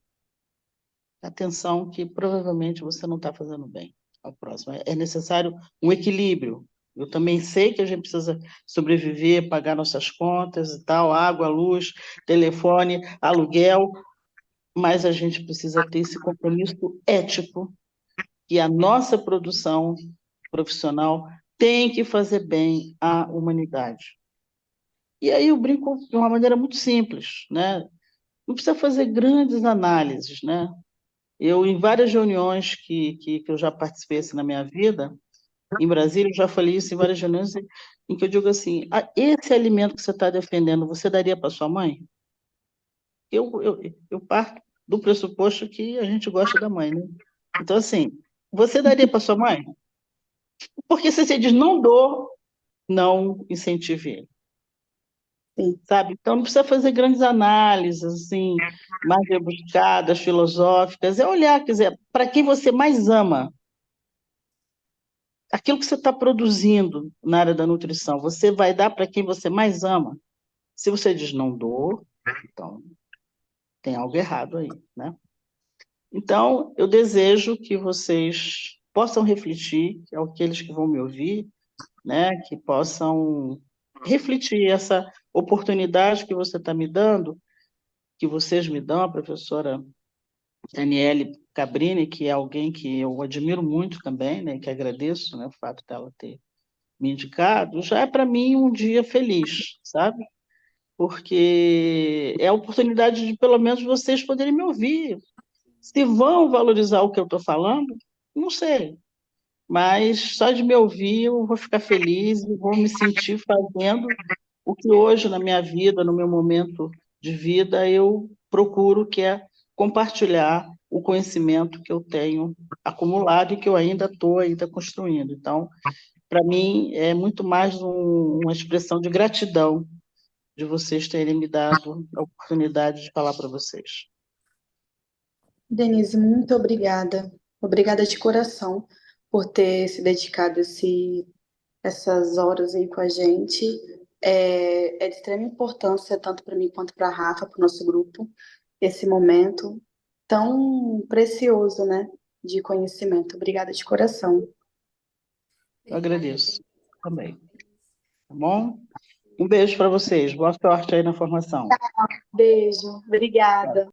B: Atenção que provavelmente você não está fazendo bem ao próximo. É necessário um equilíbrio. Eu também sei que a gente precisa sobreviver, pagar nossas contas e tal, água, luz, telefone, aluguel, mas a gente precisa ter esse compromisso ético que a nossa produção profissional tem que fazer bem à humanidade. E aí eu brinco de uma maneira muito simples, né? Não precisa fazer grandes análises, né? Eu, em várias reuniões que eu já participei assim, na minha vida, em Brasília, eu já falei isso em várias reuniões, em que eu digo assim: esse alimento que você está defendendo, você daria para sua mãe? Eu parto do pressuposto que a gente gosta da mãe, né? Então, assim, você daria para sua mãe? Porque se você diz não dou, não incentive ele.
A: Sim.
B: Sabe? Então, não precisa fazer grandes análises, assim, mais rebuscadas, filosóficas. É olhar, quer dizer, para quem você mais ama, aquilo que você está produzindo na área da nutrição, você vai dar para quem você mais ama? Se você diz não dou, então tem algo errado aí, né? Então, eu desejo que vocês possam refletir, aqueles que vão me ouvir, né, que possam refletir essa oportunidade que você está me dando, que vocês me dão, a professora Daniele Cabrini, que é alguém que eu admiro muito também, né, que agradeço, né, o fato dela ter me indicado, já é para mim um dia feliz, sabe? Porque é a oportunidade de, pelo menos, vocês poderem me ouvir. Se vão valorizar o que eu estou falando, não sei. Mas só de me ouvir eu vou ficar feliz e vou me sentir fazendo o que hoje, na minha vida, no meu momento de vida, eu procuro, que é compartilhar o conhecimento que eu tenho acumulado e que eu ainda estou construindo. Então, para mim, é muito mais uma expressão de gratidão de vocês terem me dado a oportunidade de falar para vocês.
A: Denise, muito obrigada. Obrigada de coração por ter se dedicado essas horas aí com a gente. É de extrema importância, tanto para mim quanto para a Rafa, para o nosso grupo, esse momento tão precioso, né, de conhecimento. Obrigada de coração.
B: Eu agradeço também. Tá bom? Um beijo para vocês. Boa sorte aí na formação.
A: Beijo, obrigada.